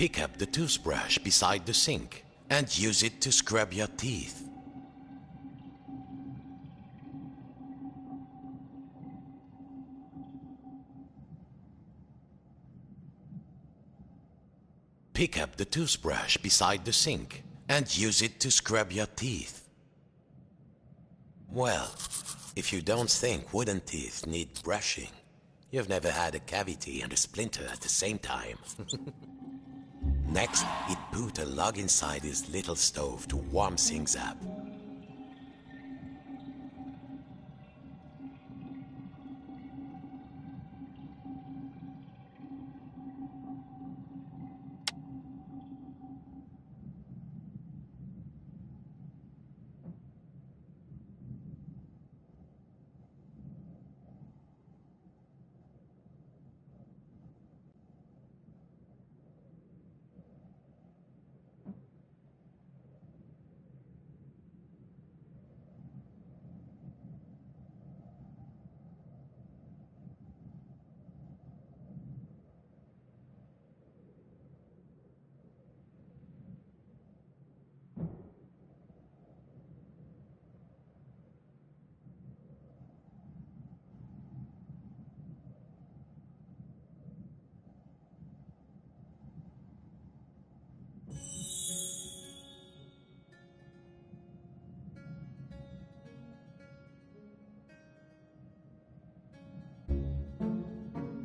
Pick up the toothbrush beside the sink and use it to scrub your teeth. Pick up the toothbrush beside the sink and use it to scrub your teeth. Well, if you don't think wooden teeth need brushing, you've never had a cavity and a splinter at the same time. Next, he'd put a log inside his little stove to warm things up.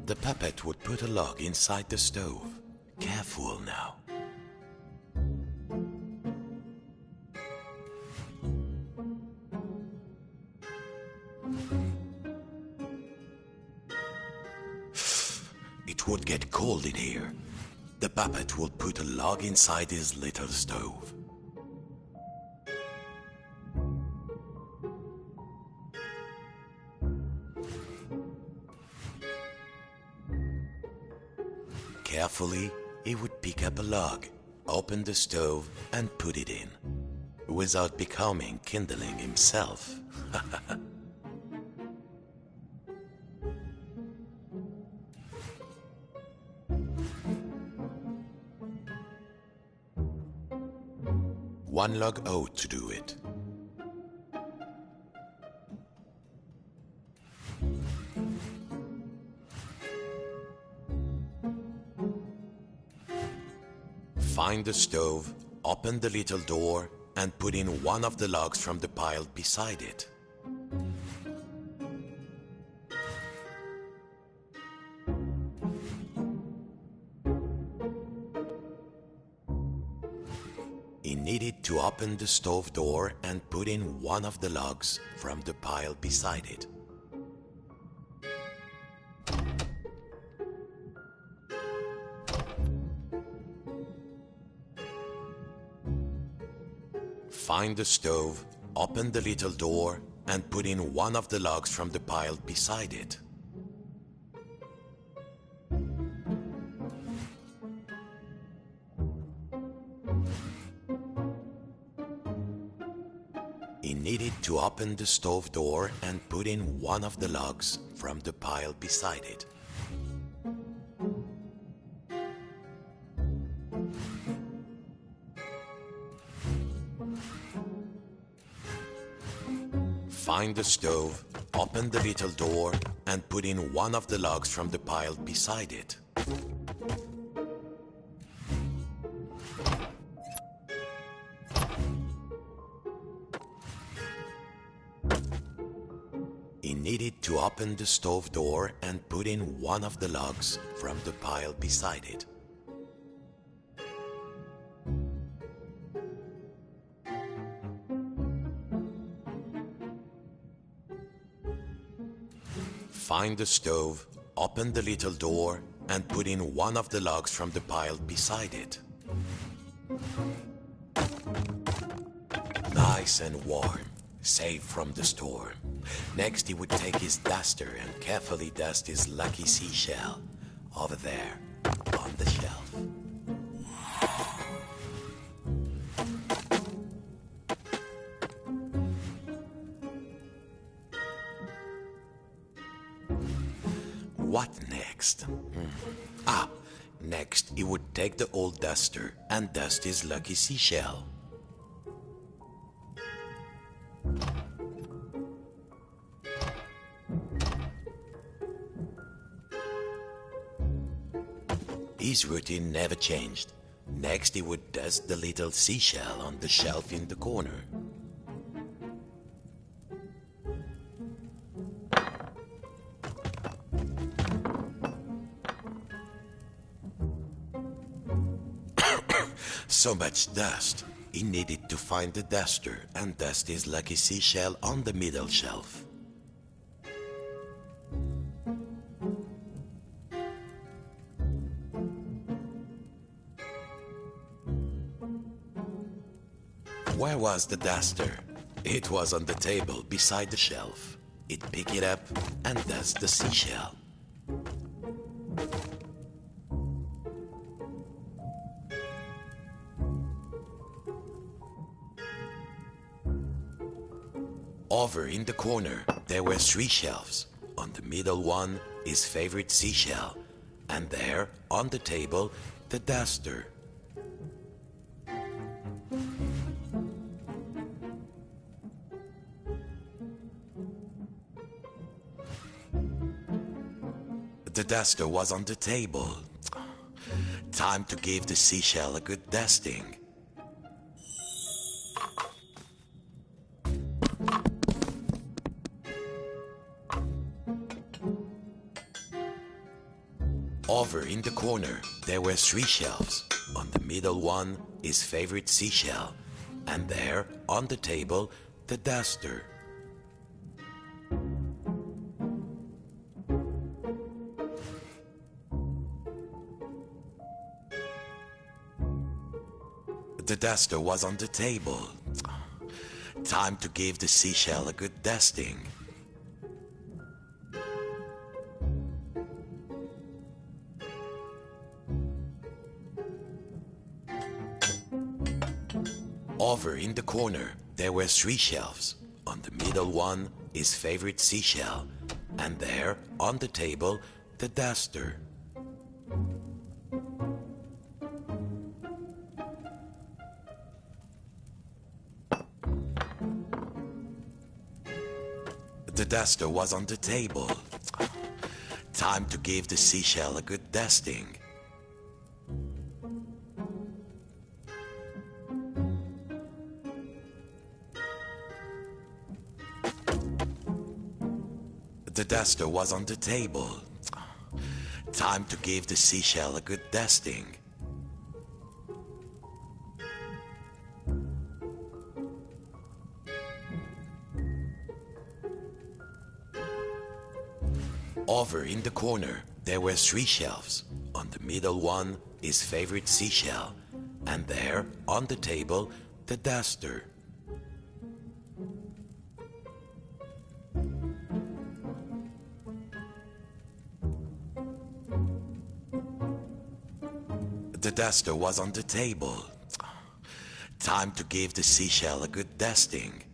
The puppet would put a log inside the stove. Careful now. It would get cold in here. The puppet would put a log inside his little stove. Carefully, he would pick up a log, open the stove, and put it in, without becoming kindling himself. One log ought to do it. Find the stove, open the little door, and put in one of the logs from the pile beside it. He needed to open the stove door and put in one of the logs from the pile beside it. Find the stove, open the little door, and put in one of the logs from the pile beside it. He needed to open the stove door and put in one of the logs from the pile beside it. Find the stove, open the little door, and put in one of the logs from the pile beside it. He needed to open the stove door and put in one of the logs from the pile beside it. Find the stove, open the little door, and put in one of the logs from the pile beside it. Nice and warm, safe from the storm. Next, he would take his duster and carefully dust his lucky seashell over there on the shelf. What next? Next, he would take the old duster and dust his lucky seashell. His routine never changed. Next, he would dust the little seashell on the shelf in the corner. So much dust, he needed to find the duster and dust his lucky seashell on the middle shelf. Where was the duster? It was on the table beside the shelf. He'd pick it up and dust the seashell. Over in the corner, there were 3 shelves. On the middle one, his favorite seashell. And there, on the table, the duster. The duster was on the table. Time to give the seashell a good dusting. Over in the corner, there were 3 shelves. On the middle one, his favorite seashell. And there, on the table, the duster. The duster was on the table. Time to give the seashell a good dusting. Over in the corner, there were 3 shelves. On the middle one, his favorite seashell. And there, on the table, the duster. The duster was on the table. Time to give the seashell a good dusting. The duster was on the table. Time to give the seashell a good dusting. Over in the corner, there were 3 shelves. On the middle one, his favorite seashell. And there, on the table, the duster. The duster was on the table. Time to give the seashell a good dusting.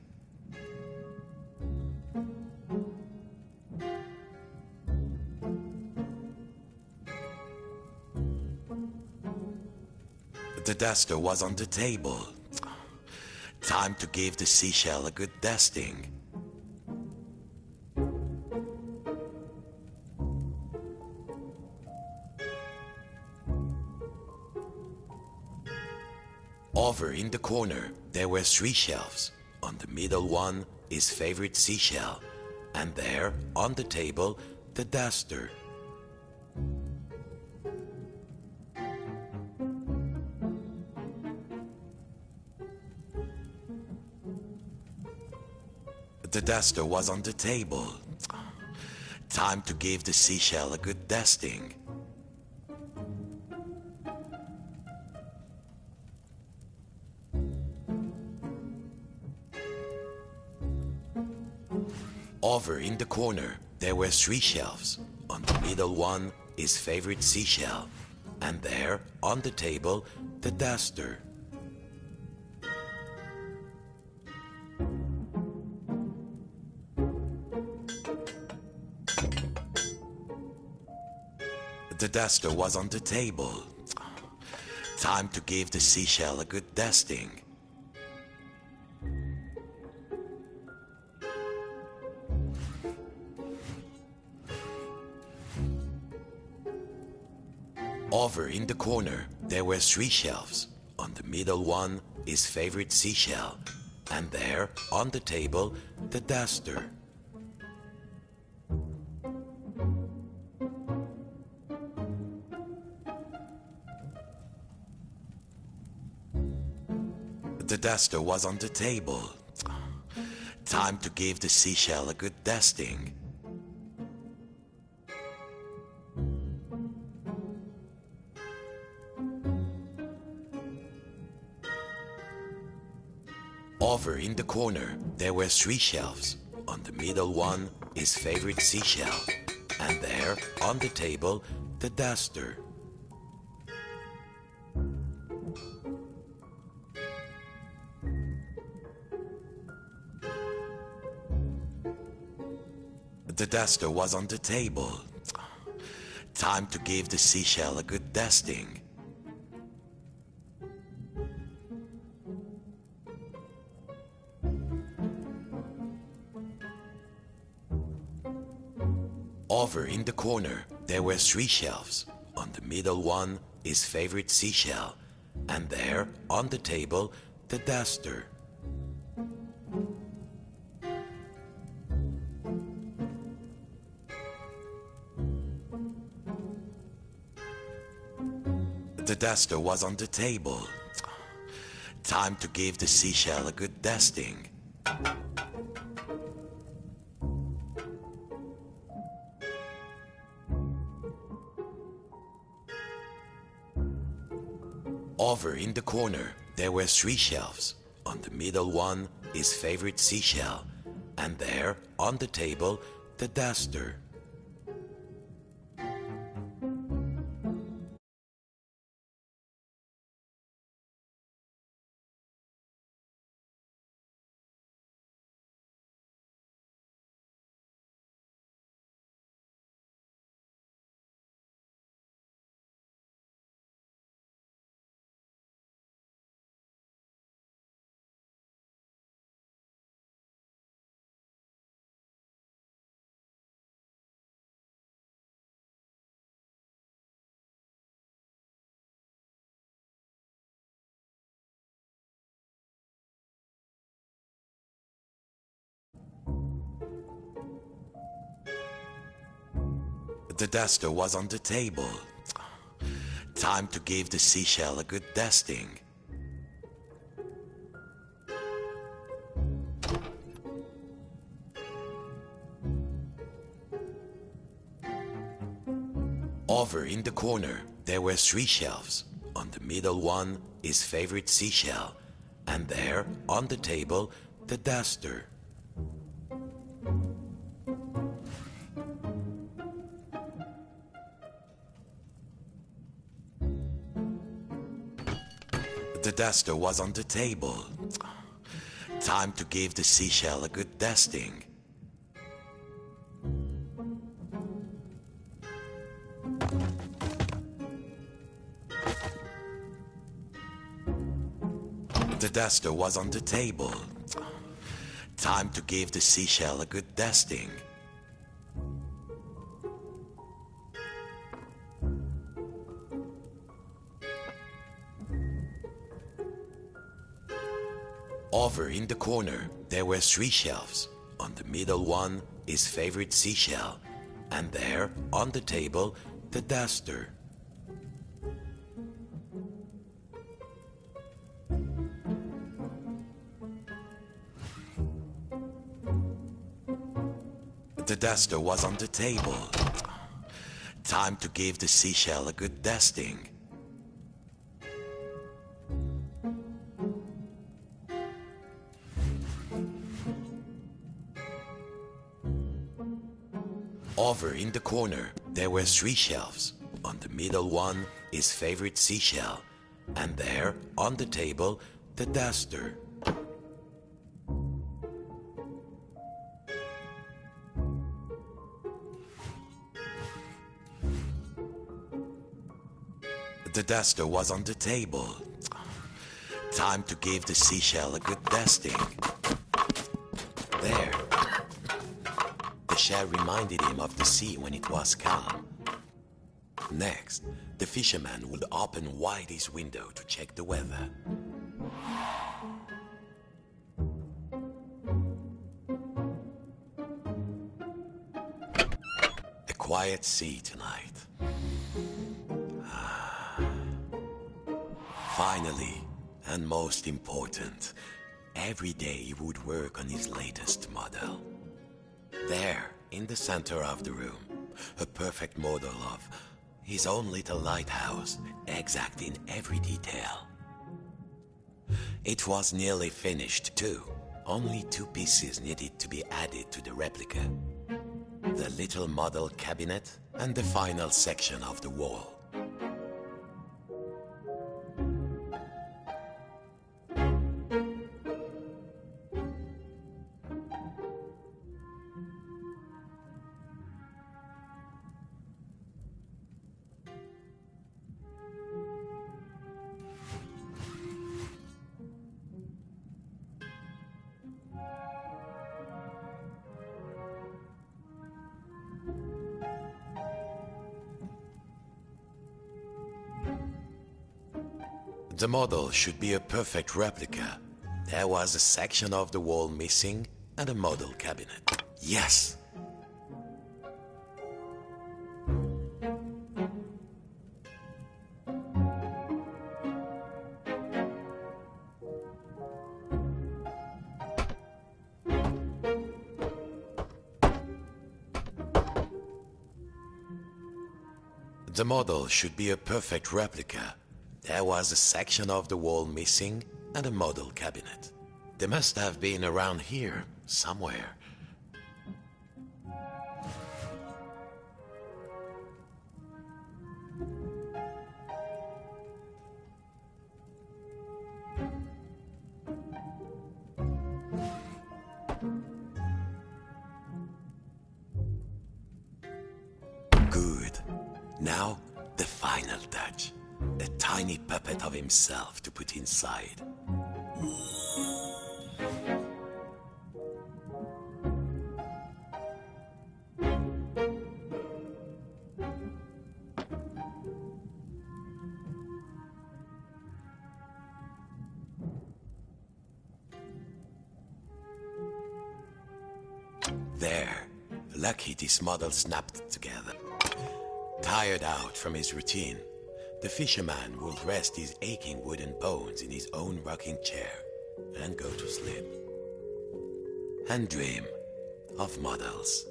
The duster was on the table. Time to give the seashell a good dusting. Over in the corner, there were 3 shelves. On the middle one, his favorite seashell. And there, on the table, the duster. The duster was on the table. Time to give the seashell a good dusting. Over in the corner, there were 3 shelves. On the middle one, his favorite seashell. And there, on the table, the duster. The duster was on the table. Time to give the seashell a good dusting. Over in the corner, there were 3 shelves. On the middle one, his favorite seashell. And there, on the table, the duster. The duster was on the table. Time to give the seashell a good dusting. Over in the corner, there were 3 shelves. On the middle one, his favorite seashell. And there, on the table, the duster. The duster was on the table. Time to give the seashell a good dusting. Over in the corner, there were 3 shelves. On the middle one, his favorite seashell. And there, on the table, the duster. The duster was on the table. Time to give the seashell a good dusting. Over in the corner, there were 3 shelves. On the middle one, his favorite seashell. And there, on the table, the duster. The duster was on the table. Time to give the seashell a good dusting. Over in the corner, there were 3 shelves. On the middle one, his favorite seashell. And there, on the table, the duster. The duster was on the table. Time to give the seashell a good dusting. The duster was on the table. Time to give the seashell a good dusting. Over in the corner, there were 3 shelves. On the middle one, his favorite seashell. And there, on the table, the duster. The duster was on the table. Time to give the seashell a good dusting. Over in the corner, there were 3 shelves. On the middle one, his favorite seashell. And there, on the table, the duster. The duster was on the table. Time to give the seashell a good dusting. There. The shell reminded him of the sea when it was calm. Next, the fisherman would open wide his window to check the weather. A quiet sea tonight. Finally, and most important, every day he would work on his latest model. There, in the center of the room, a perfect model of his own little lighthouse, exact in every detail. It was nearly finished too. Only 2 pieces needed to be added to the replica. The little model cabinet and the final section of the wall. The model should be a perfect replica. There was a section of the wall missing and a model cabinet. Yes! The model should be a perfect replica. There was a section of the wall missing and a model cabinet. They must have been around here, somewhere. Good. Now, the final touch. A tiny puppet of himself to put inside. There, lucky this model snapped together. Tired out from his routine, the fisherman will rest his aching wooden bones in his own rocking chair and go to sleep. And dream of models,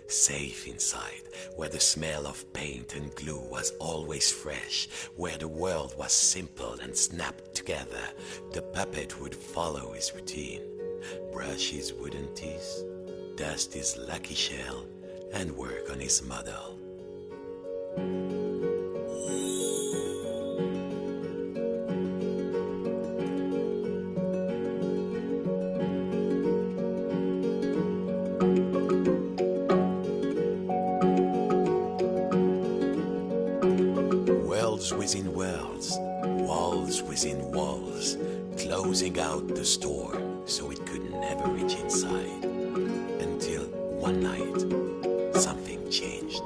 safe inside, where the smell of paint and glue was always fresh, where the world was simple and snapped together. The puppet would follow his routine, brush his wooden teeth, dust his lucky shell, and work on his model. Worlds within worlds, walls within walls, closing out the storm so it could never reach inside. Until one night, something changed.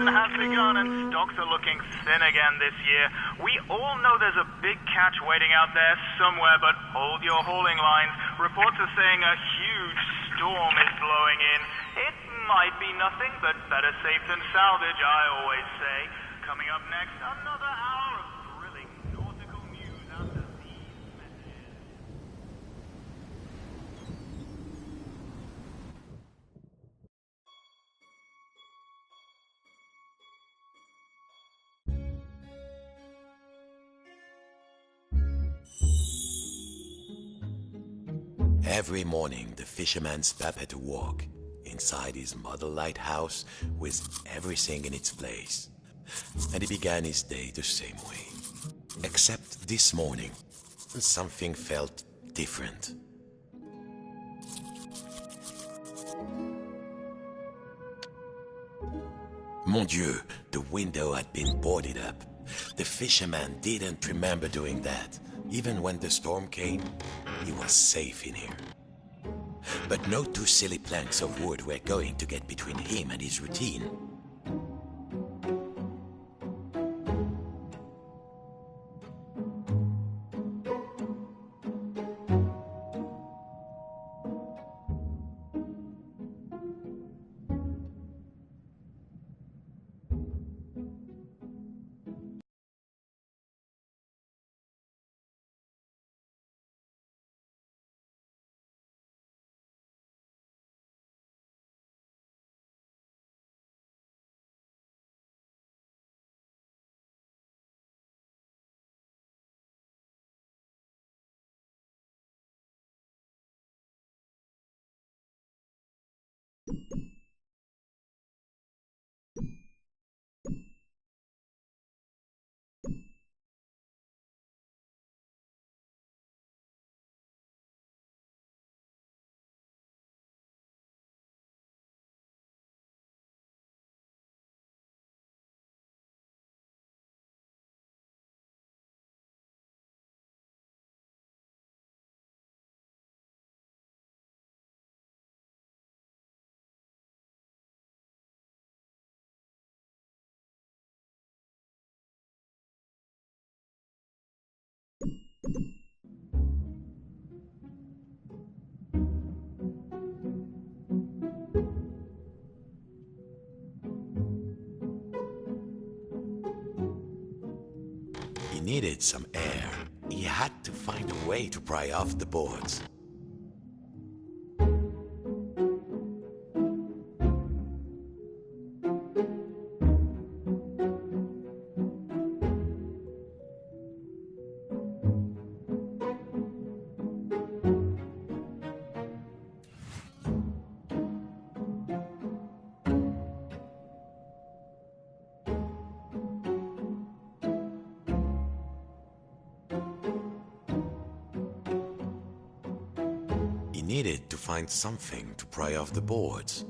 Has begun and stocks are looking thin again this year. We all know there's a big catch waiting out there somewhere, but hold your hauling lines. Reports are saying a huge storm is blowing in. It might be nothing, but better safe than salvage, I always say. Coming up next, another hour of thrilling nautical news after these messages. Every morning, the fisherman's puppet awoke. inside his model lighthouse with everything in its place. And he began his day the same way. Except this morning, something felt different. Mon Dieu, the window had been boarded up. The fisherman didn't remember doing that. Even when the storm came, he was safe in here. But no two silly planks of wood were going to get between him and his routine. He needed some air. He had to find a way to pry off the boards. He needed to find something to pry off the boards.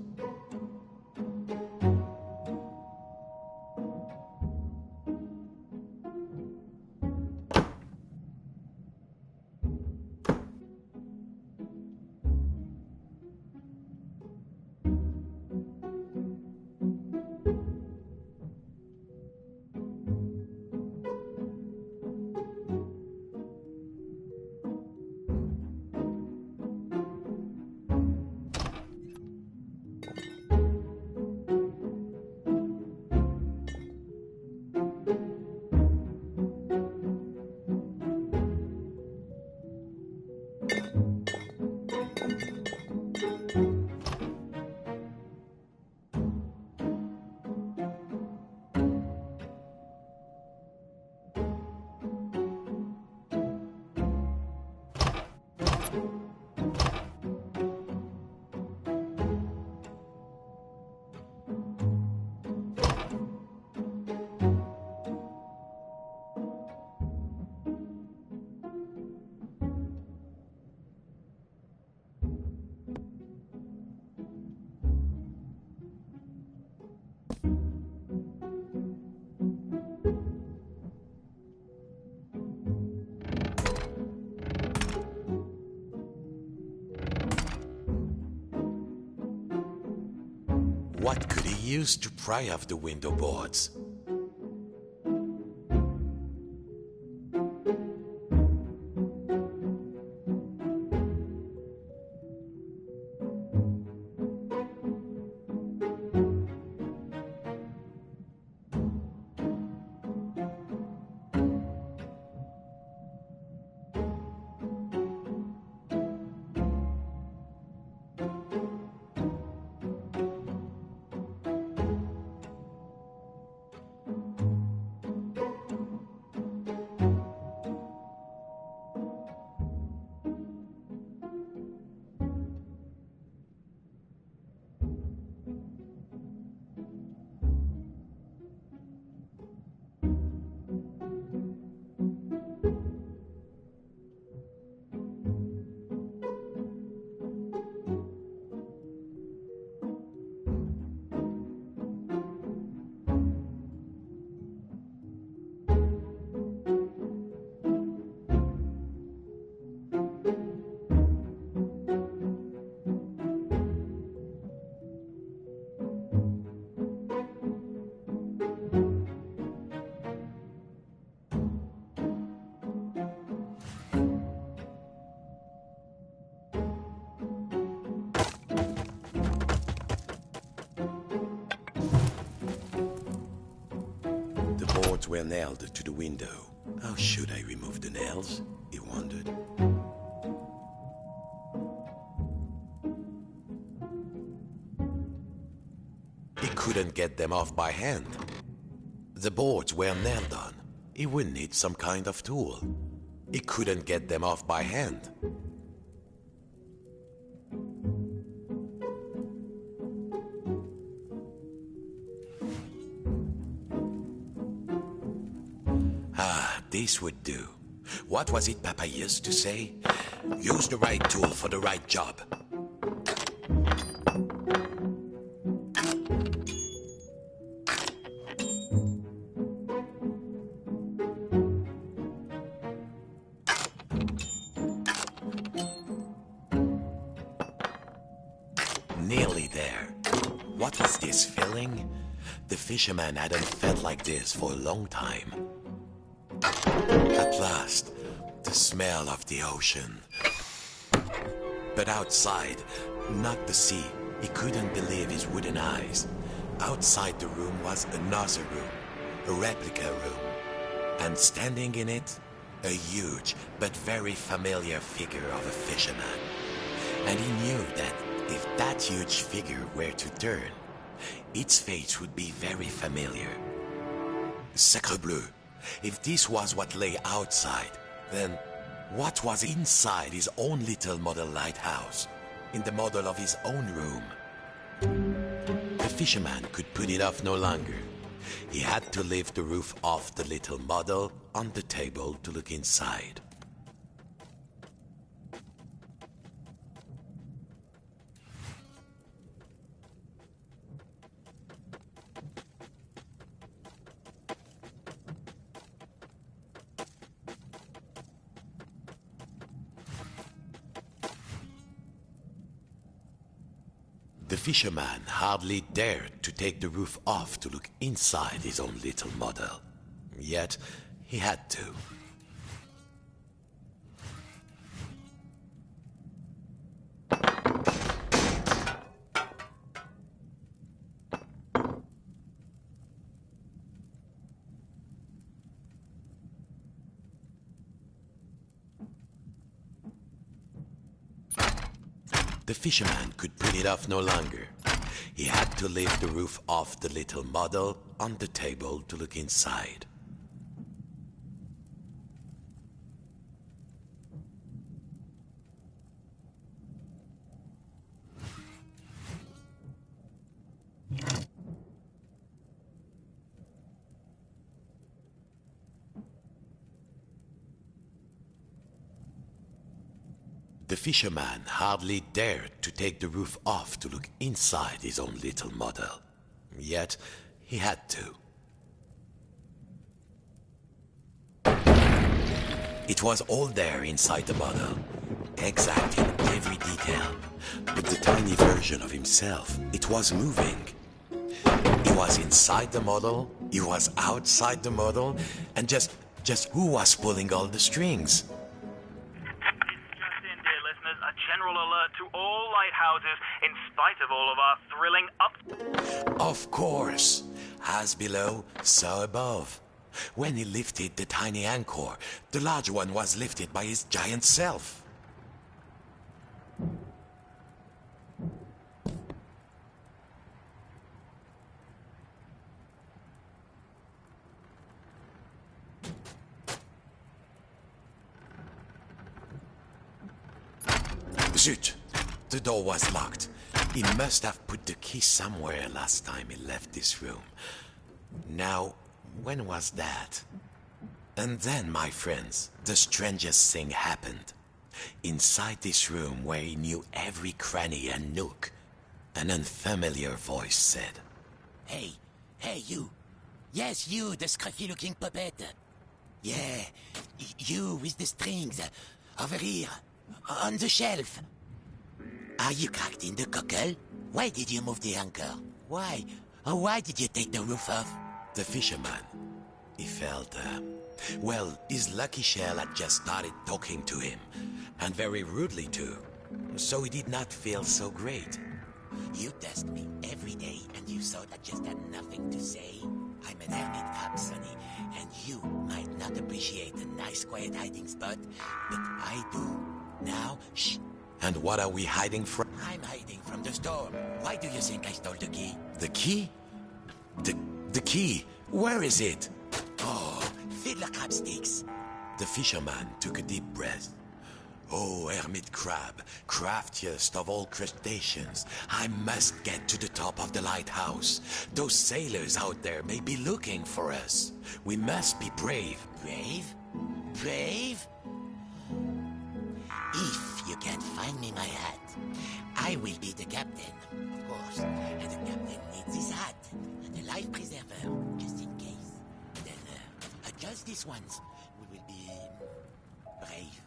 What could he use to pry off the window boards? boards were nailed to the window. How should I remove the nails? He wondered. He couldn't get them off by hand. The boards were nailed on. He would need some kind of tool. He couldn't get them off by hand. This would do. What was it Papa used to say? Use the right tool for the right job. Nearly there. What was this feeling? The fisherman hadn't felt like this for a long time. At last, the smell of the ocean. But outside, not the sea, he couldn't believe his wooden eyes. Outside the room was another room, a replica room. And standing in it, a huge but very familiar figure of a fisherman. And he knew that if that huge figure were to turn, its face would be very familiar. Sacre bleu! If this was what lay outside, then what was inside his own little model lighthouse, in the model of his own room? The fisherman could put it off no longer. He had to lift the roof off the little model on the table to look inside. The fisherman hardly dared to take the roof off to look inside his own little model. Yet, he had to. The fisherman could put it off no longer. He had to lift the roof off the little model on the table to look inside. The fisherman hardly dared to take the roof off to look inside his own little model. Yet, he had to. It was all there inside the model, exact in every detail. But the tiny version of himself, it was moving. He was inside the model, he was outside the model, and just who was pulling all the strings? General alert to all lighthouses in spite of all of our thrilling Of course. As below, so above. When he lifted the tiny anchor, the large one was lifted by his giant self. Zut! The door was locked. He must have put the key somewhere last time he left this room. Now, when was that? And then, my friends, the strangest thing happened. Inside this room where he knew every cranny and nook, an unfamiliar voice said, Hey, you. Yes, you, the scruffy-looking puppet. Yeah, you with the strings. Over here, on the shelf. Are you cracked in the cockle? Why did you move the anchor? Why? Why did you take the roof off? The fisherman, he felt, his lucky shell had just started talking to him, and very rudely too, so he did not feel so great. You test me every day, and you thought I just had nothing to say? I'm an hermit crab, Sonny, and you might not appreciate a nice quiet hiding spot, but I do. Now, shh. And what are we hiding from? I'm hiding from the storm. Why do you think I stole the key? The key? The key? Where is it? Oh, fiddler crab sticks. The fisherman took a deep breath. Oh, hermit crab, craftiest of all crustaceans, I must get to the top of the lighthouse. Those sailors out there may be looking for us. We must be brave. Brave? Brave? If you can't find me my hat, I will be the captain, of course. And the captain needs his hat and a life preserver, just in case. Then, just this once, we will be brave.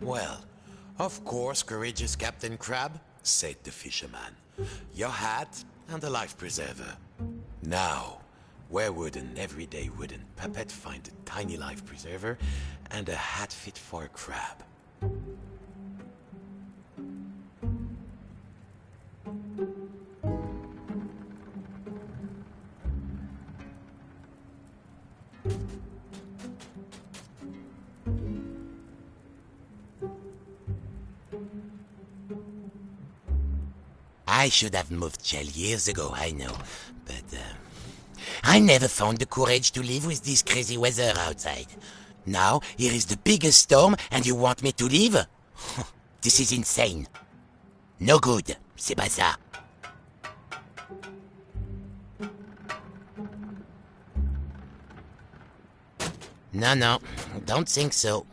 Well, of course, courageous Captain Crab, said the fisherman. Your hat and a life preserver. Now, where would an everyday wooden puppet find a tiny life preserver and a hat fit for a crab? I should have moved Shell years ago, I know, but I never found the courage to live with this crazy weather outside. Now, here is the biggest storm and you want me to leave? This is insane. No good, c'est pas ça. No, don't think so.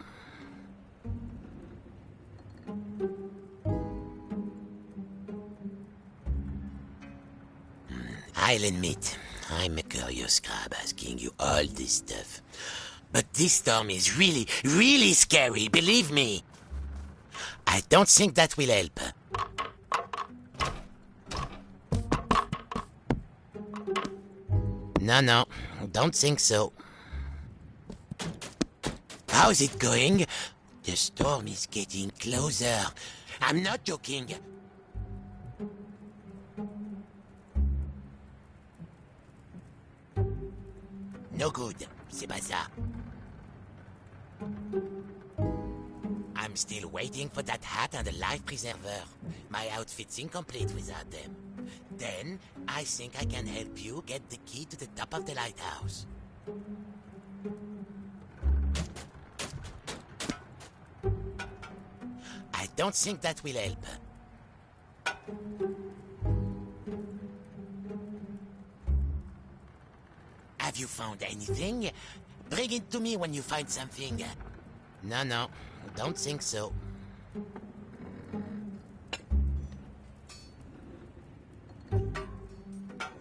I'll admit, I'm a curious crab asking you all this stuff. But this storm is really, really scary, believe me. I don't think that will help. No, don't think so. How's it going? The storm is getting closer. I'm not joking. No good, c'est pas ça. I'm still waiting for that hat and a life preserver. My outfit's incomplete without them. Then, I think I can help you get the key to the top of the lighthouse. I don't think that will help. Have you found anything? Bring it to me when you find something. No, don't think so.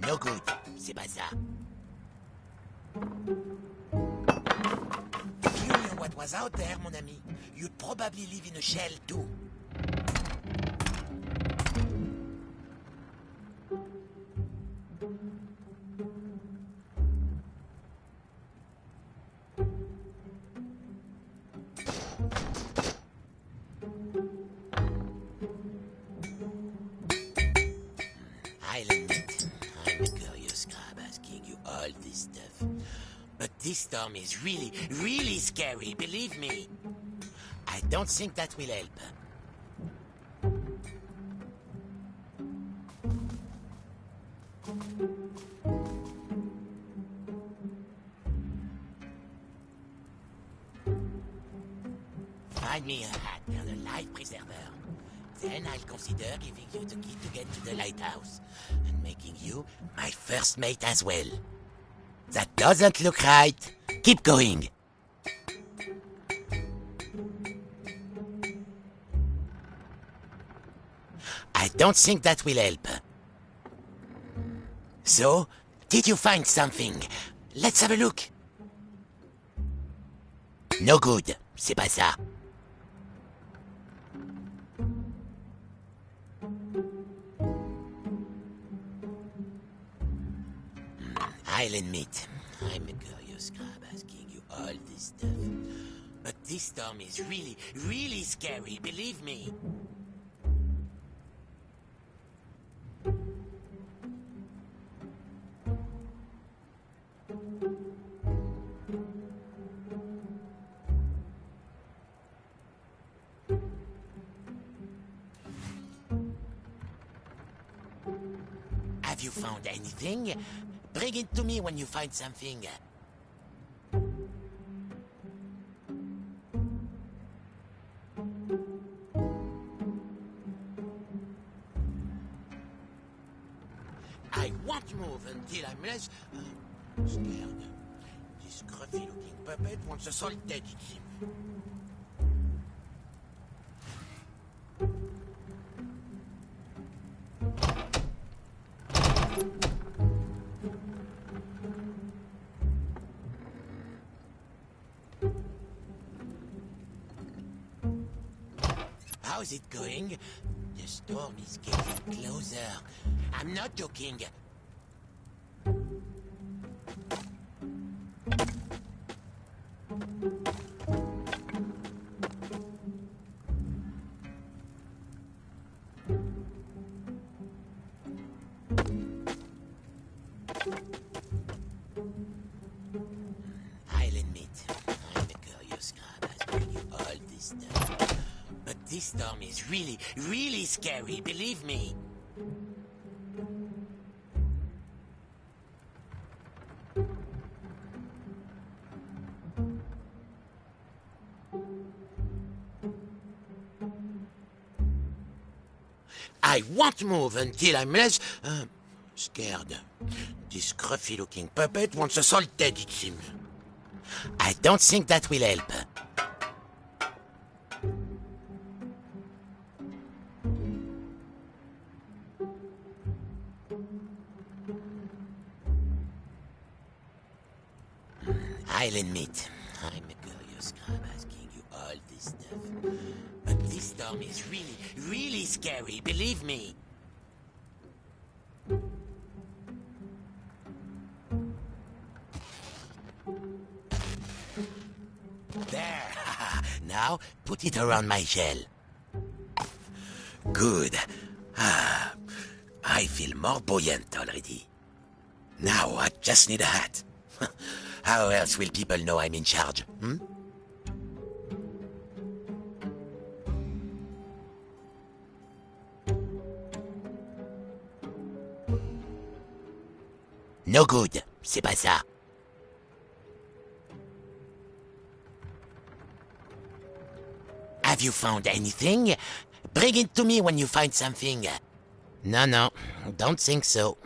No good, c'est pas ça. If you knew what was out there, mon ami, you'd probably live in a shell too. I'll admit, I'm a curious crab asking you all this stuff. But this storm is really, really scary, believe me. I don't think that will help. Find me a hat and a life preserver. Then I'll consider giving you the key to get to the lighthouse and making you my first mate as well. That doesn't look right. Keep going. I don't think that will help. So, did you find something? Let's have a look. No good, c'est pas ça. I'll admit, I'm a curious crab asking you all this stuff. But this storm is really, really scary, believe me. Have you found anything? Bring it to me when you find something. I won't move until I'm less scared. This scruffy-looking puppet wants us all dead, it seems. How's it going? The storm is getting closer. I'm not joking. I'll admit, I'm a curious crab as bring you all this stuff. But this storm is really, really scary, believe me. I won't move until I'm less scared. This scruffy-looking puppet wants us all dead, it seems. I don't think that will help. I'll admit, I'm a curious crab asking you all this stuff. But this storm is really, really scary, believe me. There. Now, put it around my shell. Good. I feel more buoyant already. Now I just need a hat. How else will people know I'm in charge, hmm? No good, c'est pas ça. Have you found anything? Bring it to me when you find something. No, don't think so.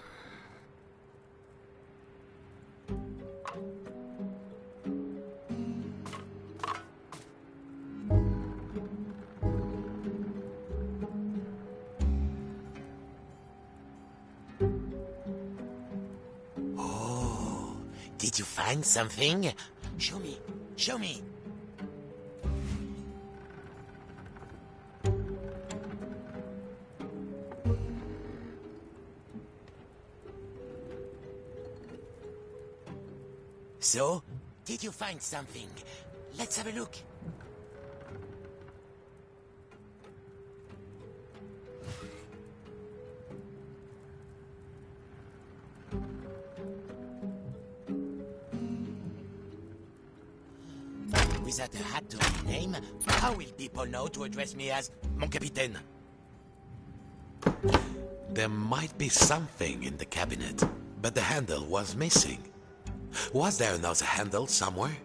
Oh, did you find something? Show me, show me. So, did you find something? Let's have a look. Without a hat to my name, how will people know to address me as mon capitaine? There might be something in the cabinet, but the handle was missing. Was there another handle somewhere?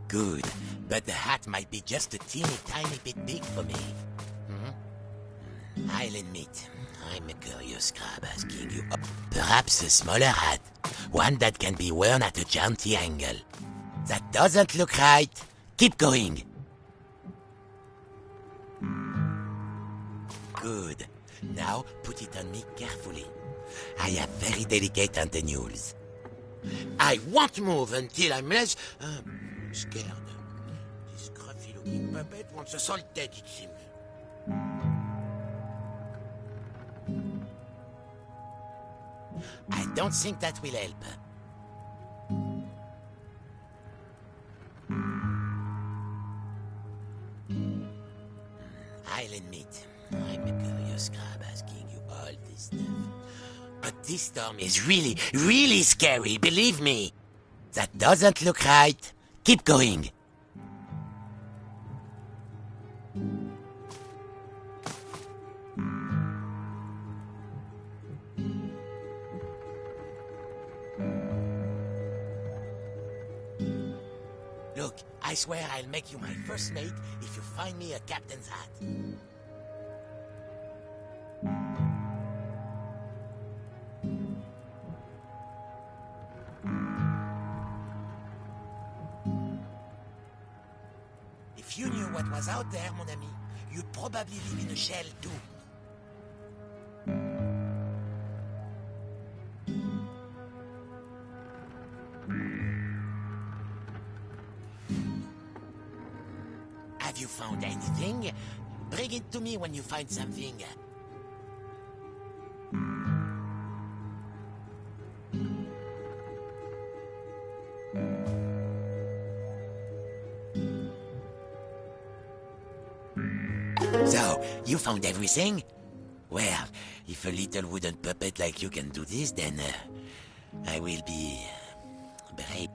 Good, but the hat might be just a teeny tiny bit big for me. I'll admit, I'm a curious crab asking you. Perhaps a smaller hat, one that can be worn at a jaunty angle. That doesn't look right. Keep going. Good. Now put it on me carefully. I have very delicate antennules. I won't move until I'm less scared. This scruffy-looking puppet wants us all dead, it seems. I don't think that will help. I'll admit, I'm a curious crab asking you all this stuff. But This storm is really, really scary, believe me. That doesn't look right. Keep going. Look, I swear I'll make you my first mate if you find me a captain's hat. If you knew what was out there, mon ami, you'd probably live in a shell too. Have you found anything? Bring it to me when you find something. So, you found everything? Well, if a little wooden puppet like you can do this, then I will be brave.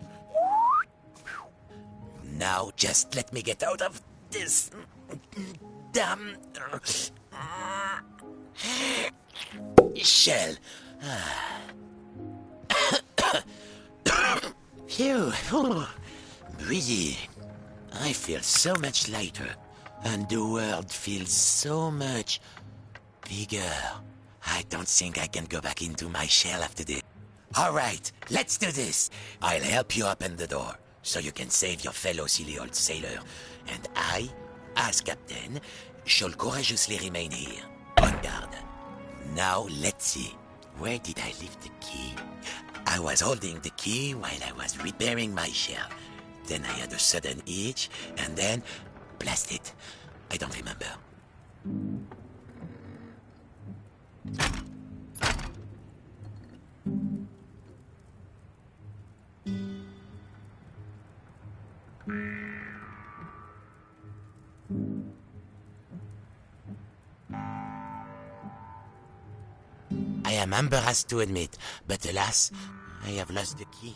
Now, just let me get out of this damn shell. Phew. Breathe. I feel so much lighter. And the world feels so much bigger. I don't think I can go back into my shell after this. All right, let's do this. I'll help you open the door, so you can save your fellow silly old sailor. And I, as captain, shall courageously remain here, on guard. Now, let's see. Where did I leave the key? I was holding the key while I was repairing my shell. Then I had a sudden itch, and then... blast it. I don't remember. I am embarrassed to admit, but alas, I have lost the key.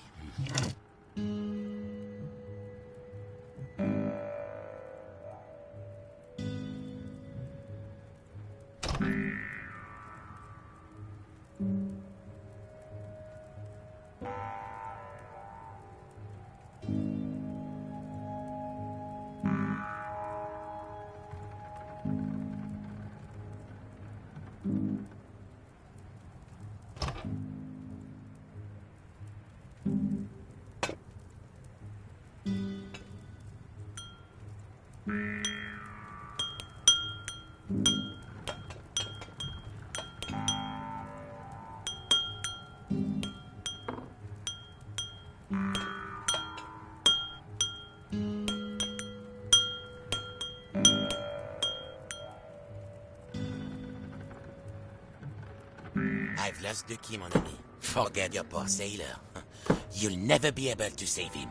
I've lost the key, mon ami. Forget your poor sailor. You'll never be able to save him.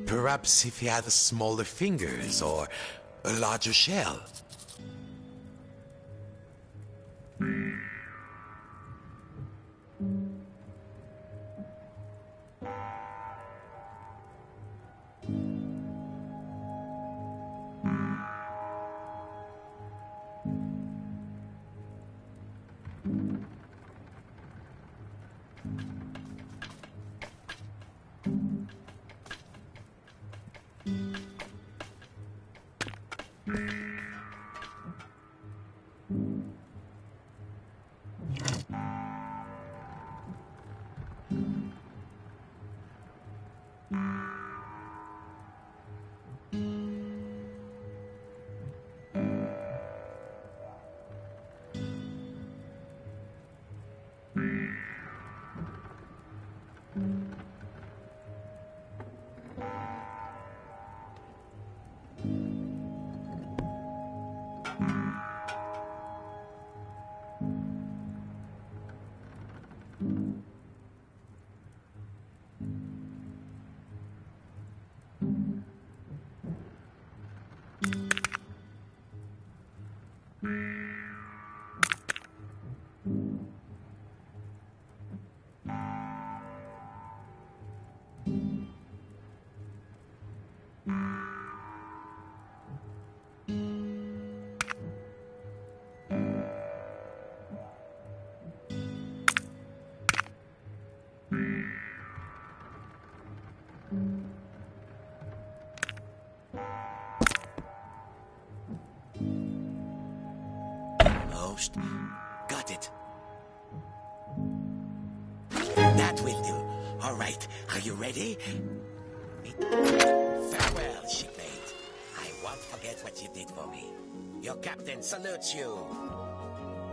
Perhaps if he had smaller fingers or a larger shell. Almost. Got it. That will do. All right. Are you ready? Farewell, shipmate. I won't forget what you did for me. Your captain salutes you.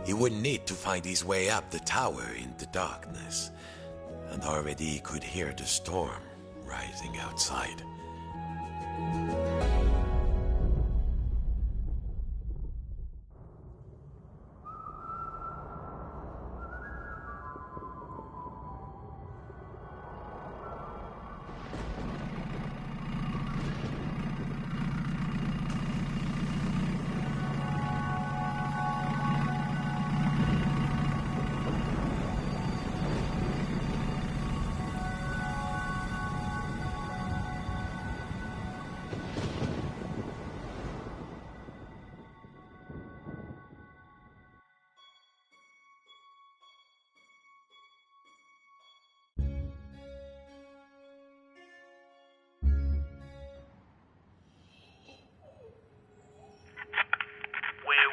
He would need to find his way up the tower in the darkness. And already he could hear the storm rising outside.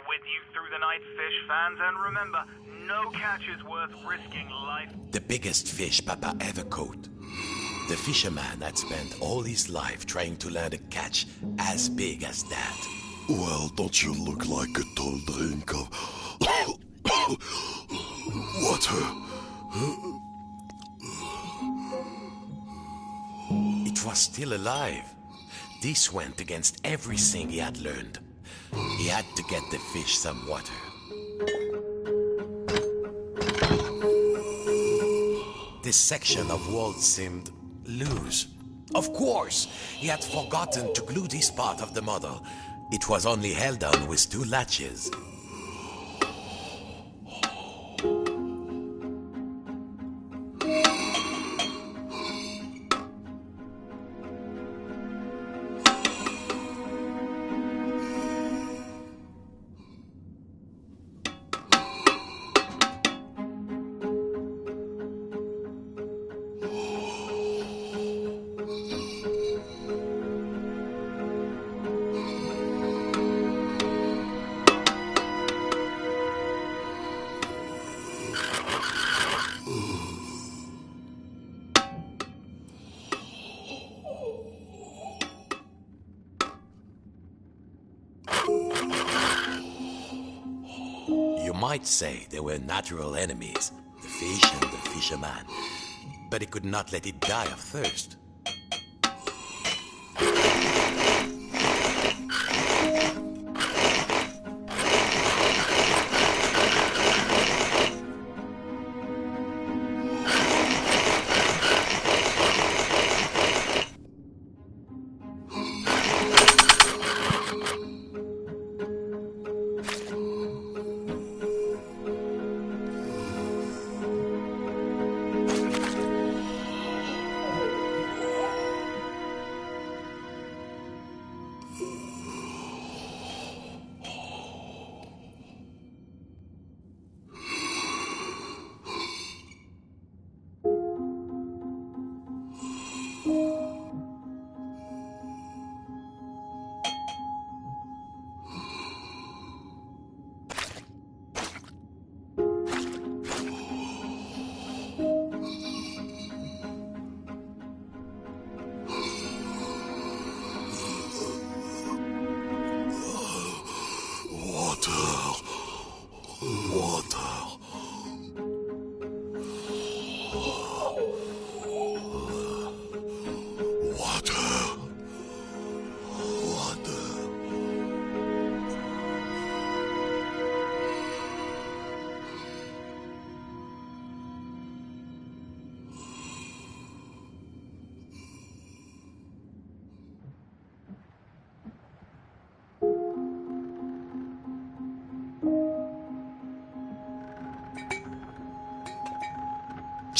With you through the night, fish fans, and remember, no catch is worth risking life. The biggest fish Papa ever caught. The fisherman had spent all his life trying to learn a catch as big as that. Well, don't you look like a tall drink of water? It was still alive. This went against everything he had learned. He had to get the fish some water. This section of wall seemed loose. Of course, he had forgotten to glue this part of the model. It was only held on with two latches. You might say they were natural enemies, the fish and the fisherman, but he could not let it die of thirst.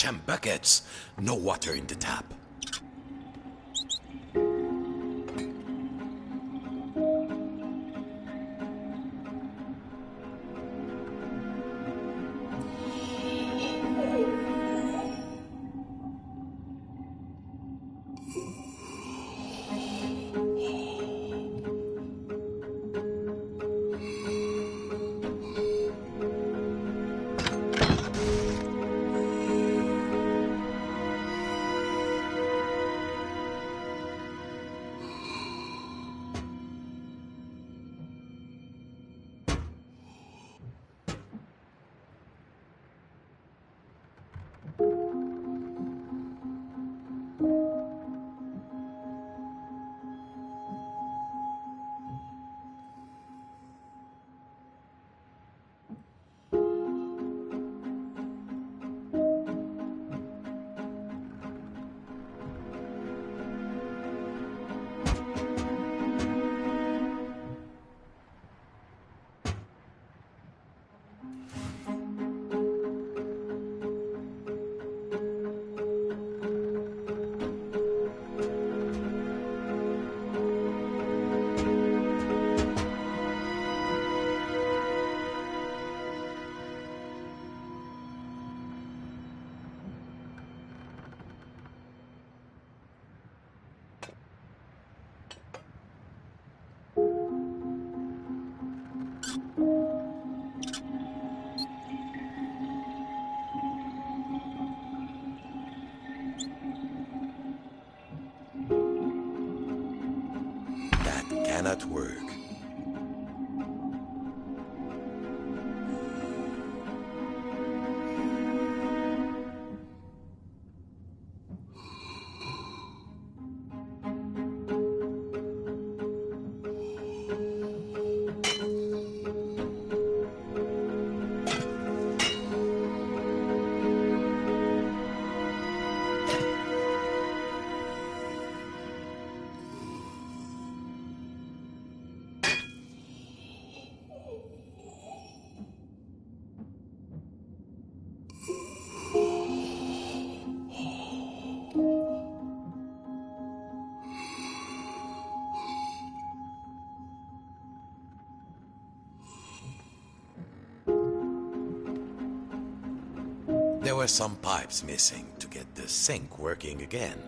Goddamn buckets! No water in the tap. That cannot work. There were some pipes missing to get the sink working again.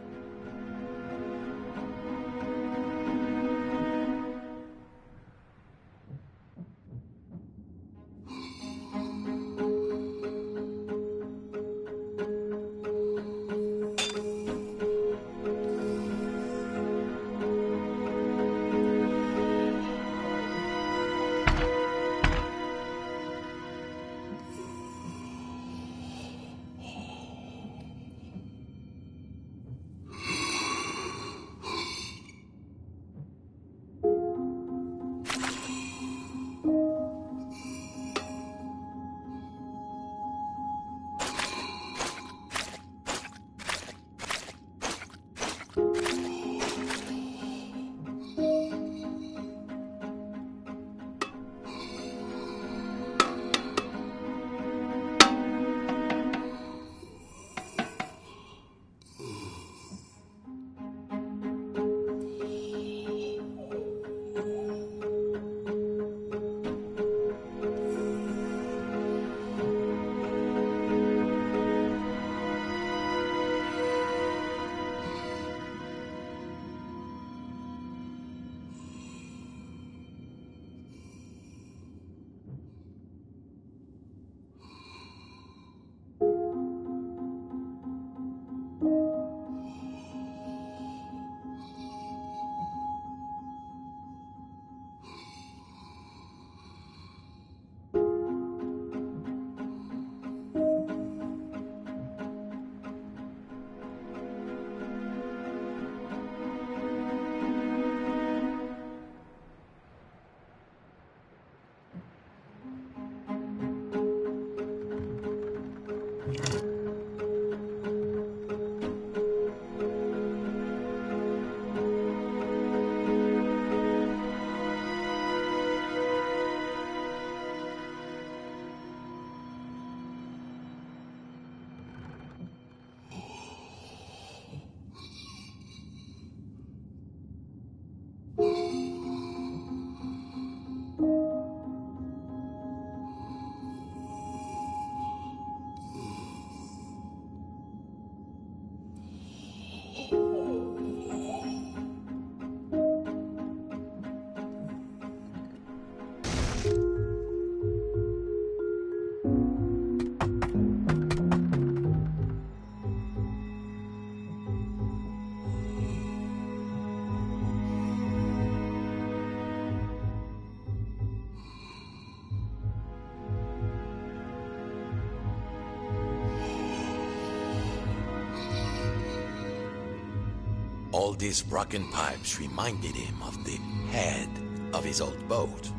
All these broken pipes reminded him of the head of his old boat.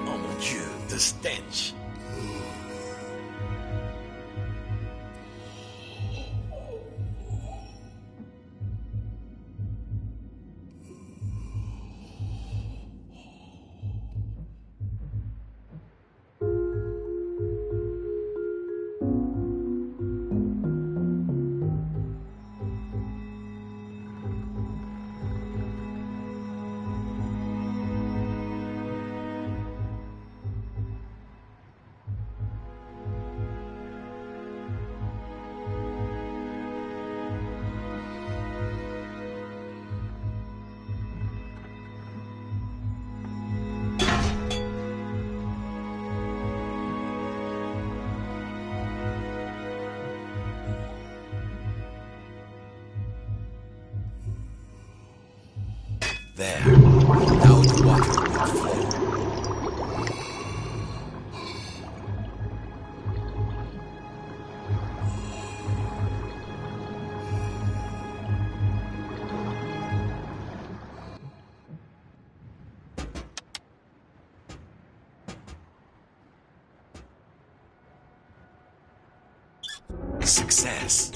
Oh mon Dieu, the stench! There, now the water would flow. Success.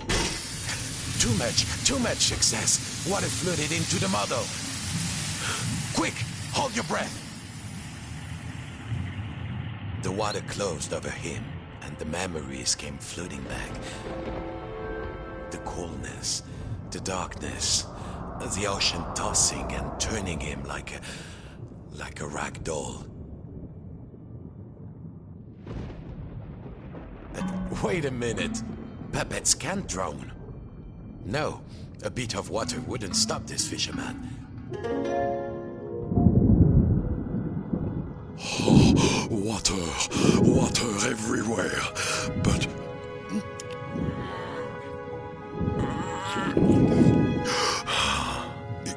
Too much success. Water flooded into the model. Quick, hold your breath. The water closed over him, and the memories came flooding back. The coolness, the darkness, the ocean tossing and turning him like a rag doll. But wait a minute. Puppets can't drown. No, a bit of water wouldn't stop this fisherman. Water everywhere. But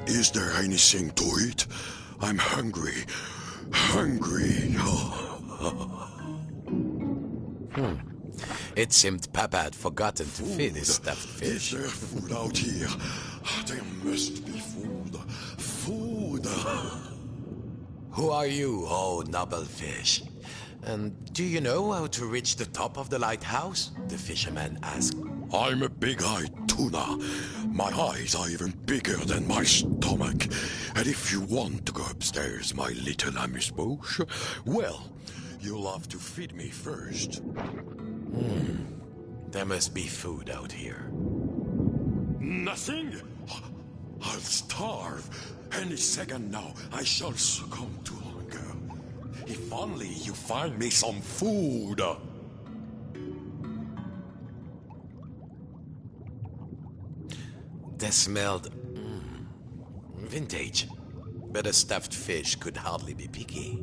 is there anything to eat? I'm hungry. It seemed Papa had forgotten to feed his stuffed fish. Is there food out here? There must be food. Food. Who are you, oh noble fish? And do you know how to reach the top of the lighthouse? The fisherman asked. I'm a big-eyed tuna. My eyes are even bigger than my stomach. And if you want to go upstairs, my little amuse-bouche, well, you'll have to feed me first. There must be food out here. Nothing? I'll starve. Any second now, I shall succumb to hunger. If only you find me some food. They smelled vintage, but a stuffed fish could hardly be picky.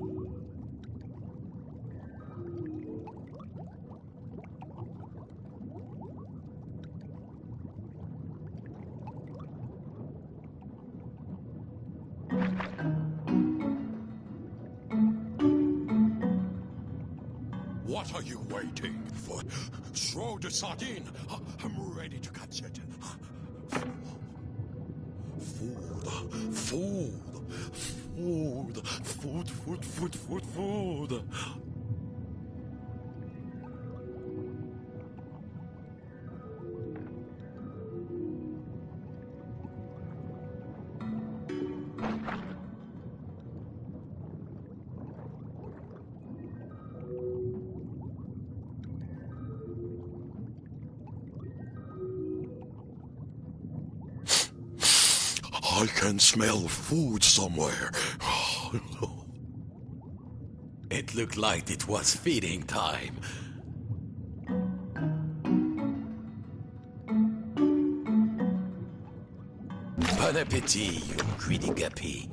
What are you waiting for? Throw the sardine. I'm ready to catch it. Food. I can smell food somewhere. It looked like it was feeding time. Bon appetit, you greedy guppy.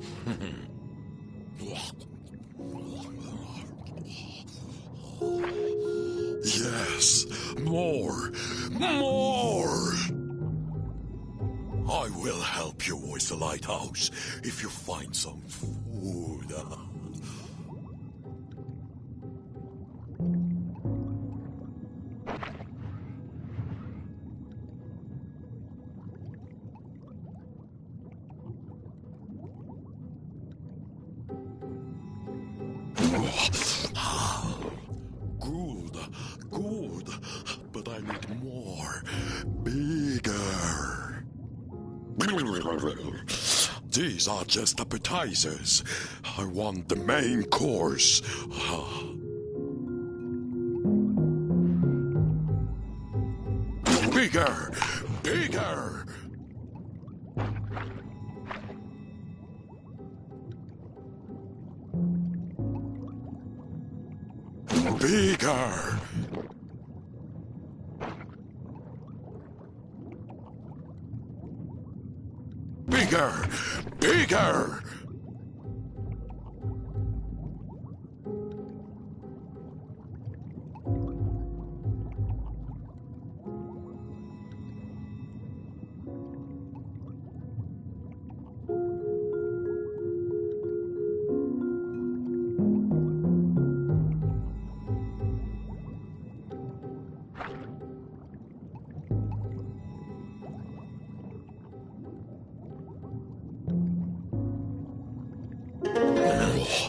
Yes, more. I will help you with the lighthouse if you find some food. These are just appetizers. I want the main course. Bigger! Bigger! Bigger! Bigger! Bigger!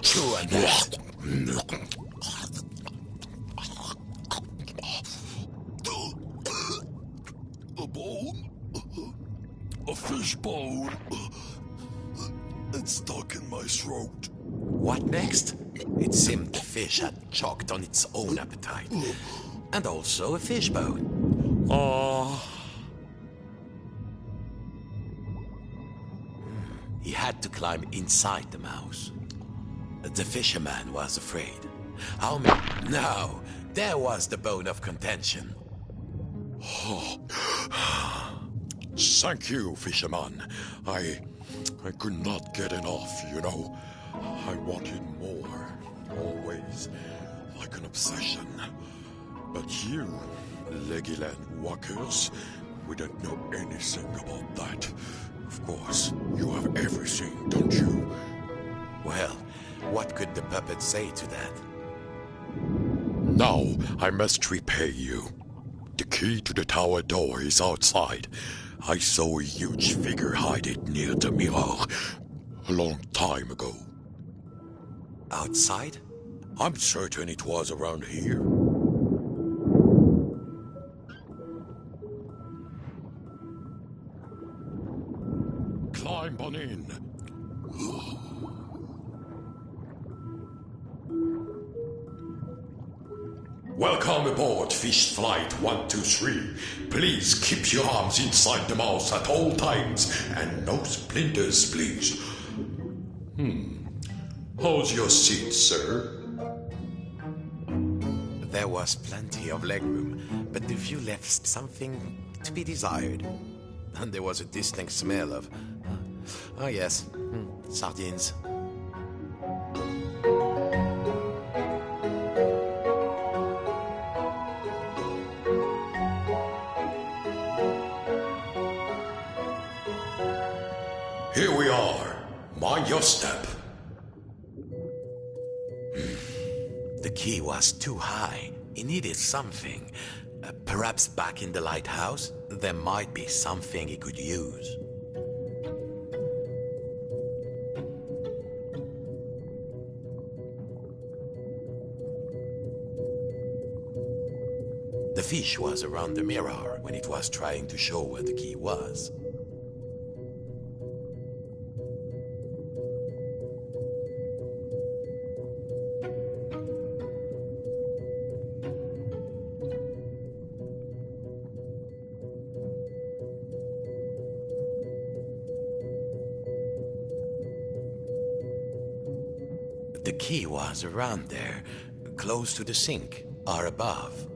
Chew on that. A bone? A fish bone? It's stuck in my throat. What next? It seemed the fish had choked on its own appetite. And also a fish bone. He had to climb inside the mouse. The fisherman was afraid. How many? No, there was the bone of contention. Thank you, fisherman. I could not get enough, you know. I wanted more, always, like an obsession. But you, Legoland walkers, we don't know anything about that. Of course, you have everything, don't you? Well, what could the puppet say to that? Now I must repay you. The key to the tower door is outside. I saw a huge figure hide it near the mirror a long time ago. Outside? I'm certain it was around here. Climb on in. Welcome aboard Fish Flight 123. Please keep your arms inside the mouse at all times and no splinters, please. How's your seat, sir? There was plenty of legroom, but the view left something to be desired. And there was a distinct smell of... Oh yes, sardines. Here we are. Mind your step. The key was too high. He needed something. Perhaps back in the lighthouse, there might be something he could use. The fish was around the mirror when it was trying to show where the key was. The key was around there, close to the sink, or above.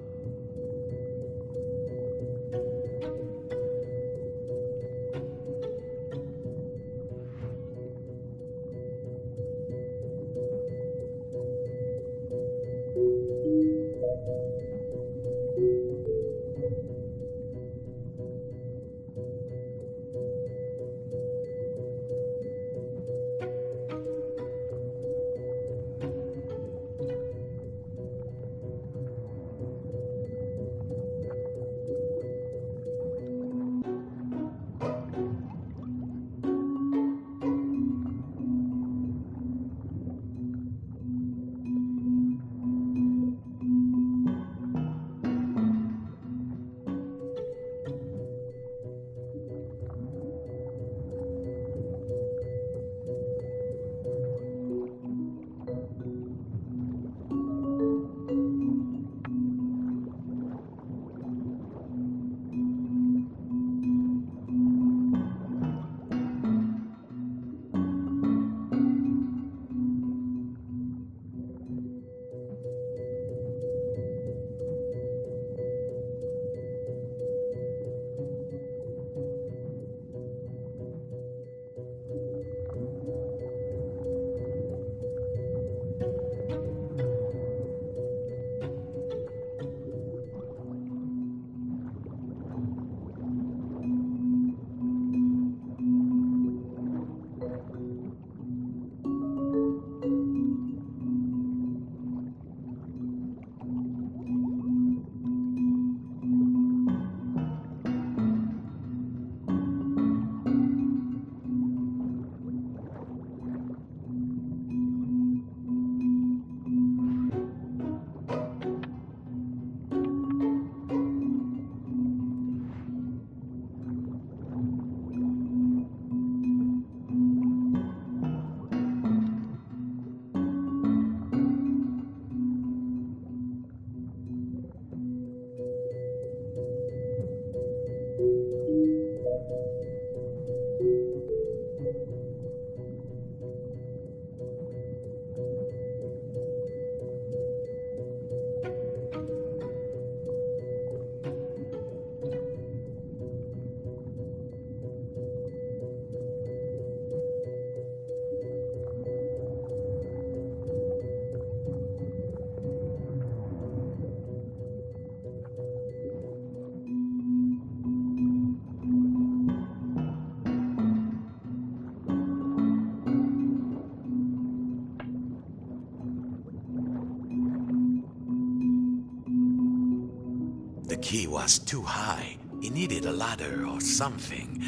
key was too high. He needed a ladder or something.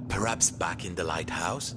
Perhaps back in the lighthouse?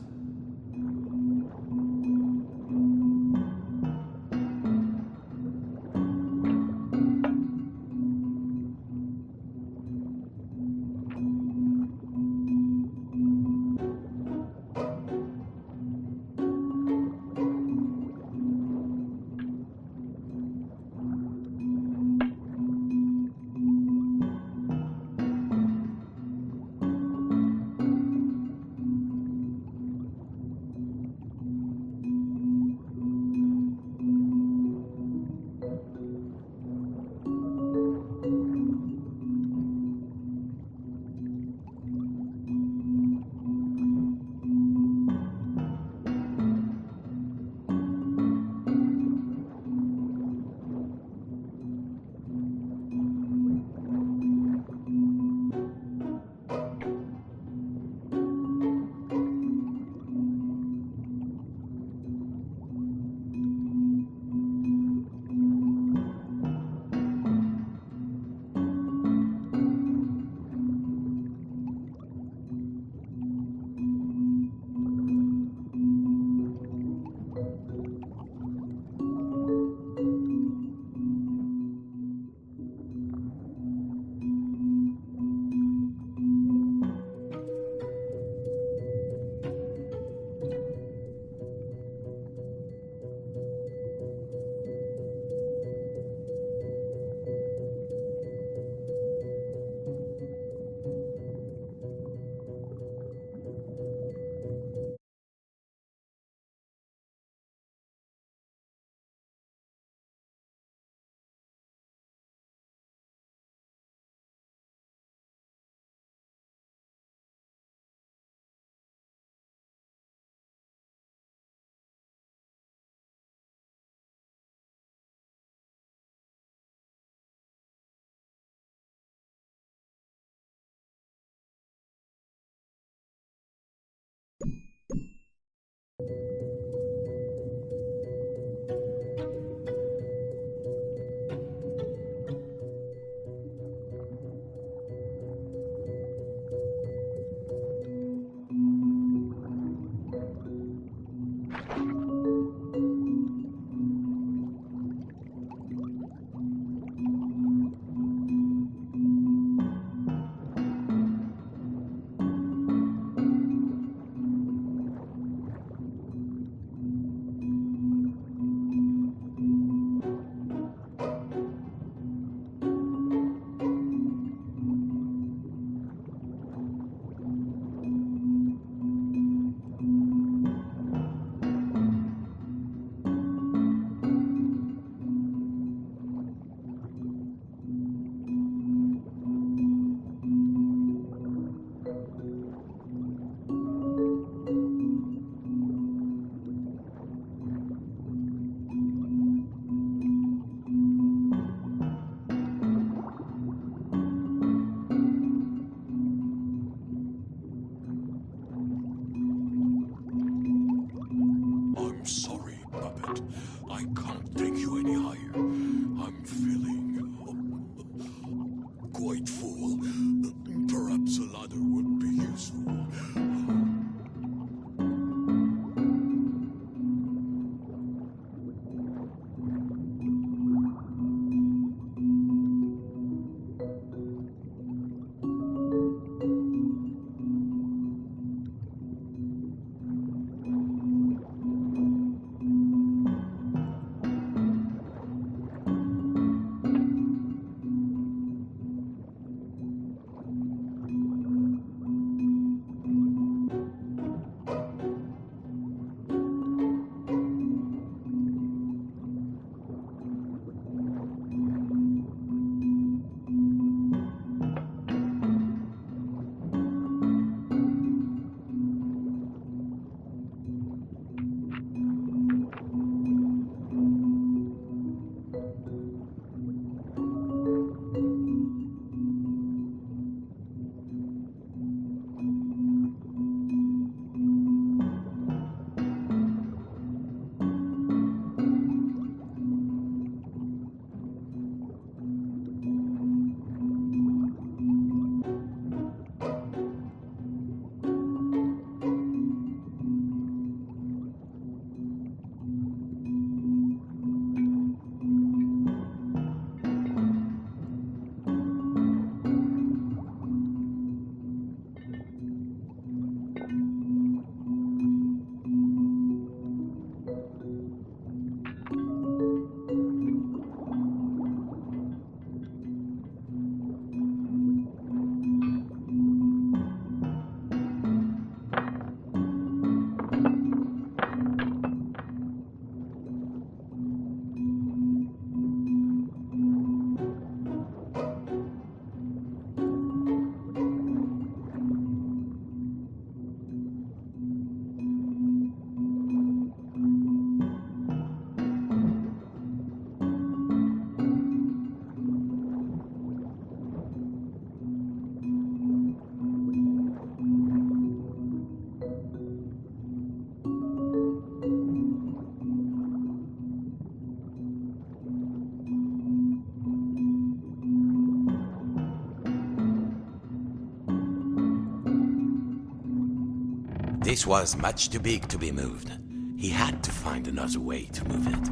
This was much too big to be moved. He had to find another way to move it.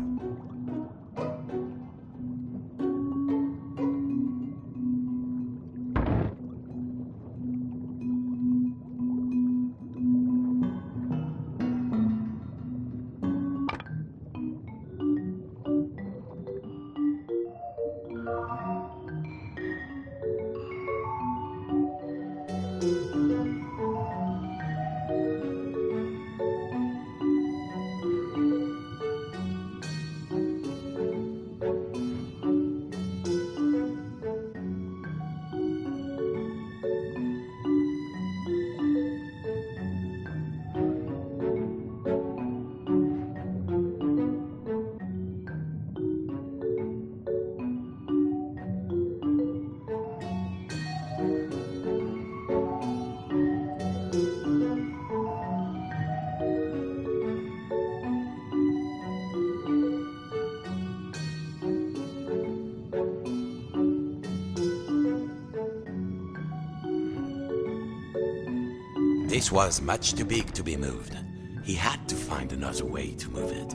This was much too big to be moved. He had to find another way to move it.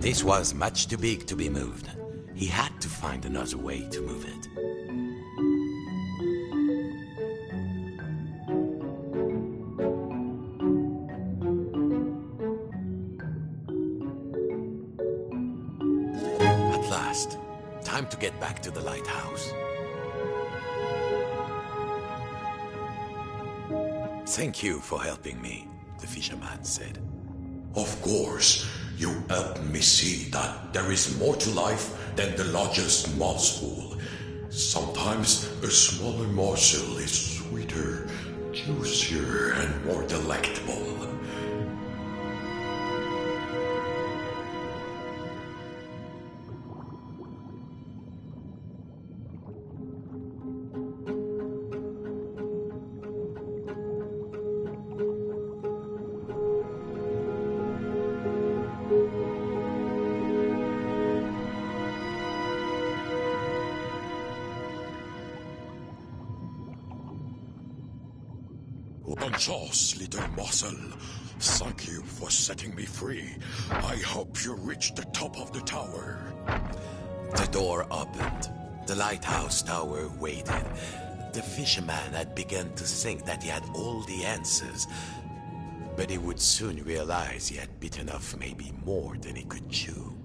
This was much too big to be moved. He had to find another way to move it. At last, time to get back to the lighthouse. Thank you for helping me, the fisherman said. Of course, you helped me see that there is more to life than the largest mouthful. Sometimes a smaller morsel is sweeter, juicier, and more delectable. Bonne chance, little morsel. Thank you for setting me free. I hope you reach the top of the tower. The door opened. The lighthouse tower waited. The fisherman had begun to think that he had all the answers, but he would soon realize he had bitten off maybe more than he could chew.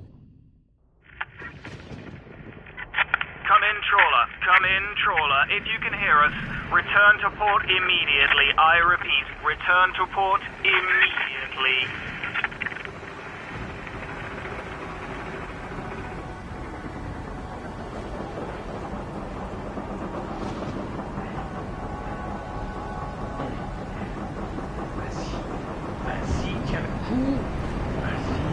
Come in, trawler. Come in, trawler. If you can hear us, return to port immediately. I repeat, return to port immediately. Vas-y, tiens le coup. Vas-y.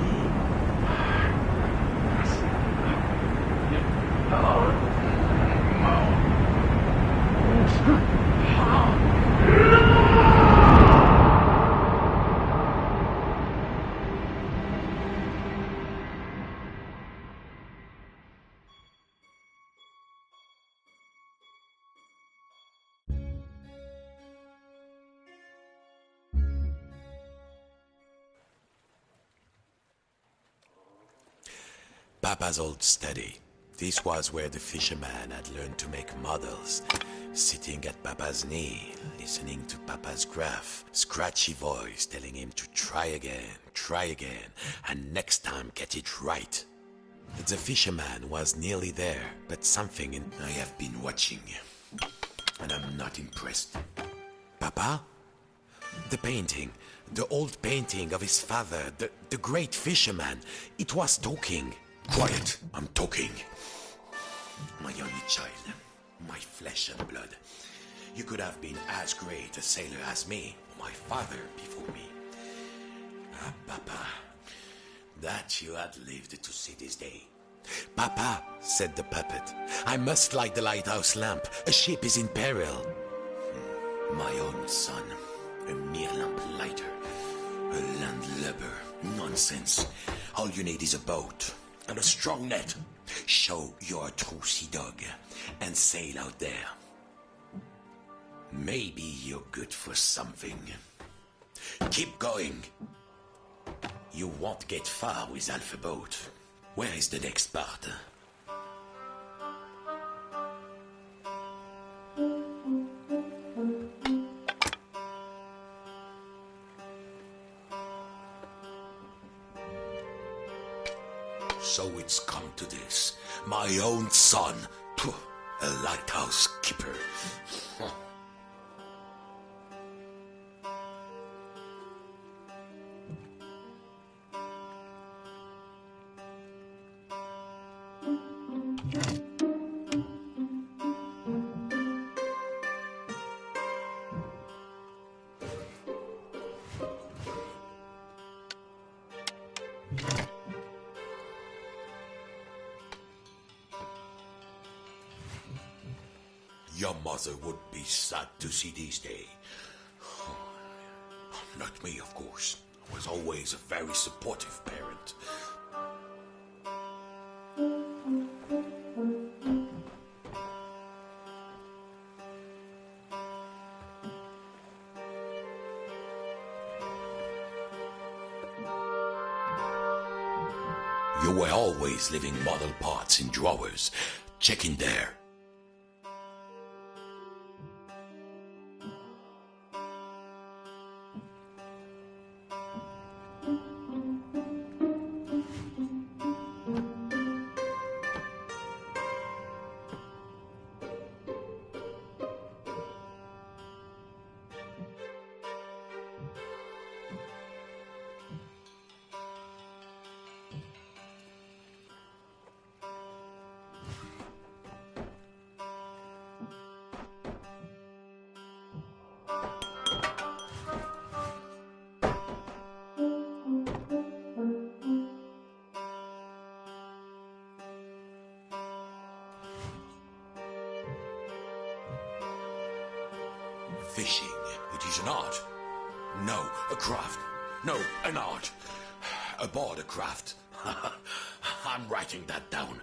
Papa's old study. This was where the fisherman had learned to make models. Sitting at Papa's knee, listening to Papa's gruff, scratchy voice telling him to try again, and next time get it right. The fisherman was nearly there, but something in... I have been watching, and I'm not impressed. Papa? The painting, the old painting of his father, the great fisherman, it was talking. Quiet, I'm talking. My only child, my flesh and blood. You could have been as great a sailor as me, or my father before me. Ah, Papa, that you had lived to see this day. Papa, said the puppet, I must light the lighthouse lamp. A ship is in peril. My own son, a mere lamp lighter, a landlubber. Nonsense. All you need is a boat and a strong net. Show you're a true sea dog and sail out there. Maybe you're good for something. Keep going. You won't get far with half a boat. Where is the next part? So it's come to this. My own son. Phew, a lighthouse keeper. Your mother would be sad to see this day. Not me, of course. I was always a very supportive parent. You were always leaving model parts in drawers. Check in there. Fishing, it is an art. No, a craft. No, an art. Aboard a craft. I'm writing that down.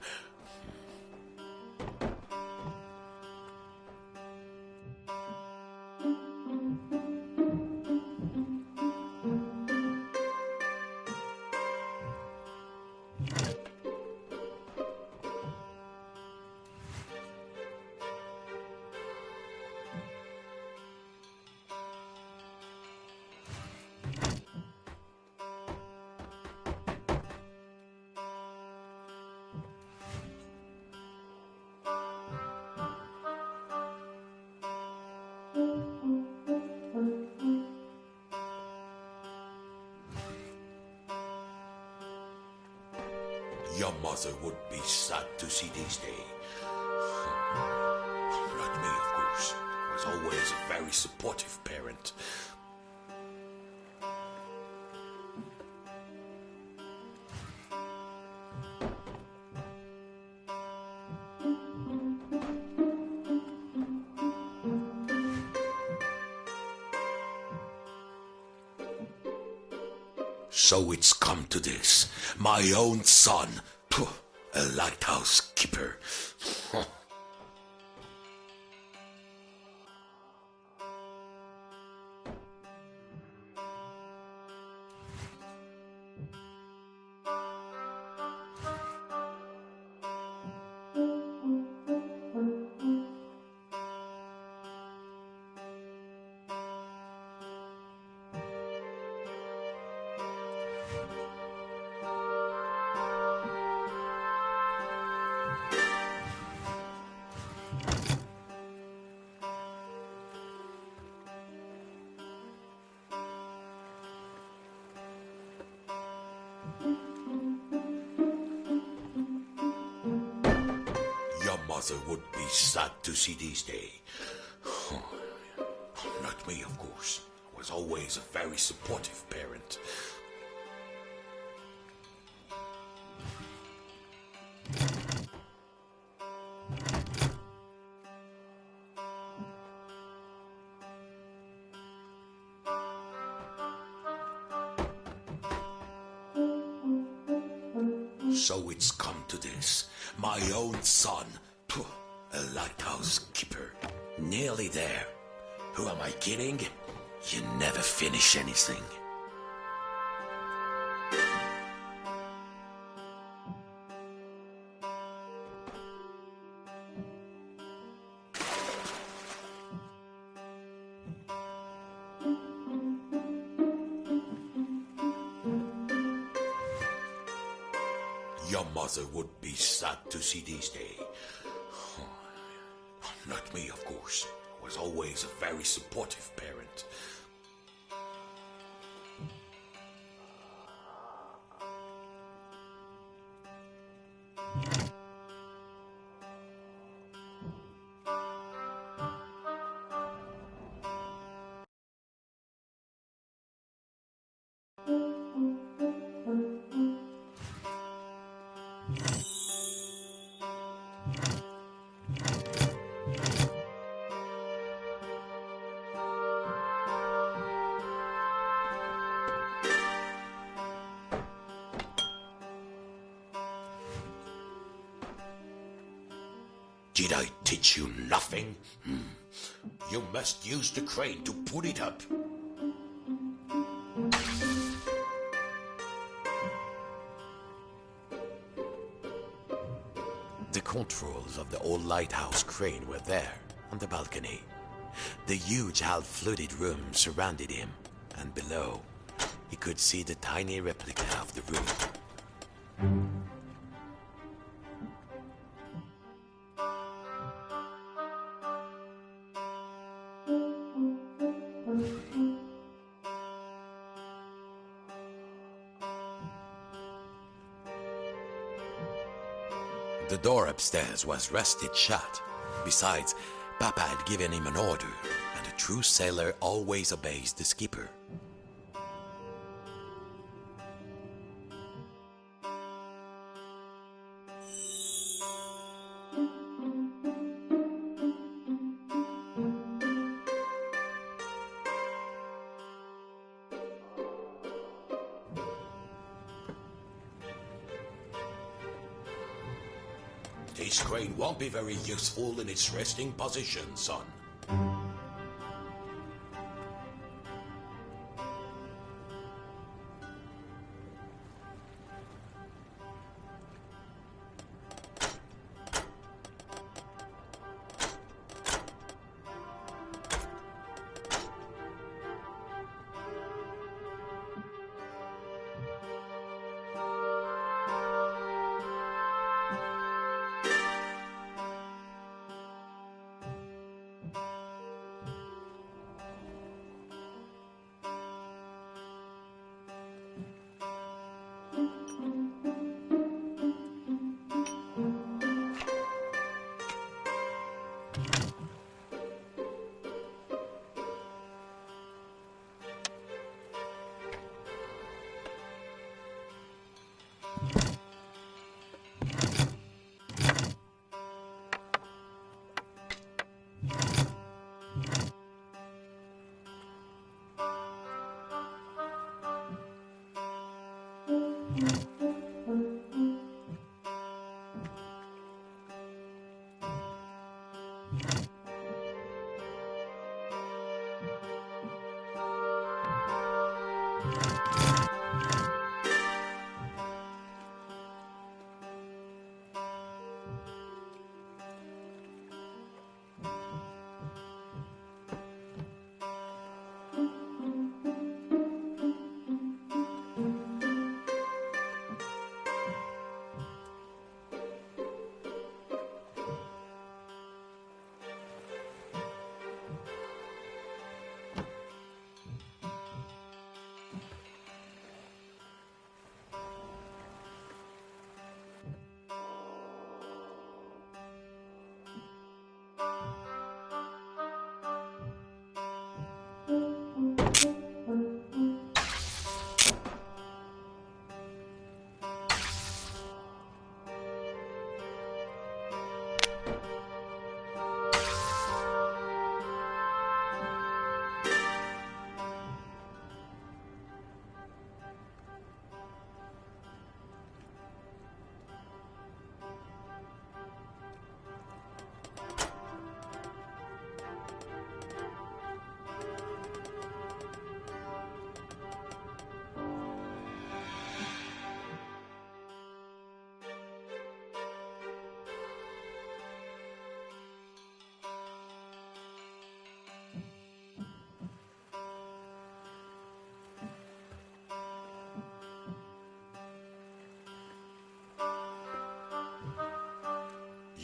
Your mother would be sad to see this day. Not me, of course. I was always a very supportive parent. So it's come to this. My own son. Phew, a lighthouse keeper. mother would be sad to see this day. Not me, of course. I was always a very supportive parent. So it's come to this. My own son. Phew, a lighthouse keeper. Nearly there. Who am I kidding? You never finish anything. Your mother would be sad to see this day. Not me, of course. I was always a very supportive parent. Did I teach you nothing? You must use the crane to pull it up. The controls of the old lighthouse crane were there, on the balcony. The huge half-flooded room surrounded him, and below, he could see the tiny replica of the room. The door upstairs was rusted shut. Besides, Papa had given him an order, and a true sailor always obeys the skipper. This crane won't be very useful in its resting position, son.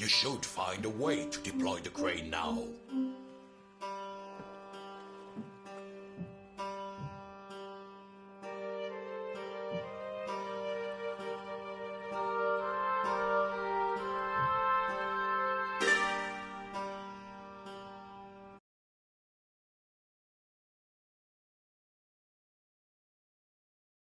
You should find a way to deploy the crane now.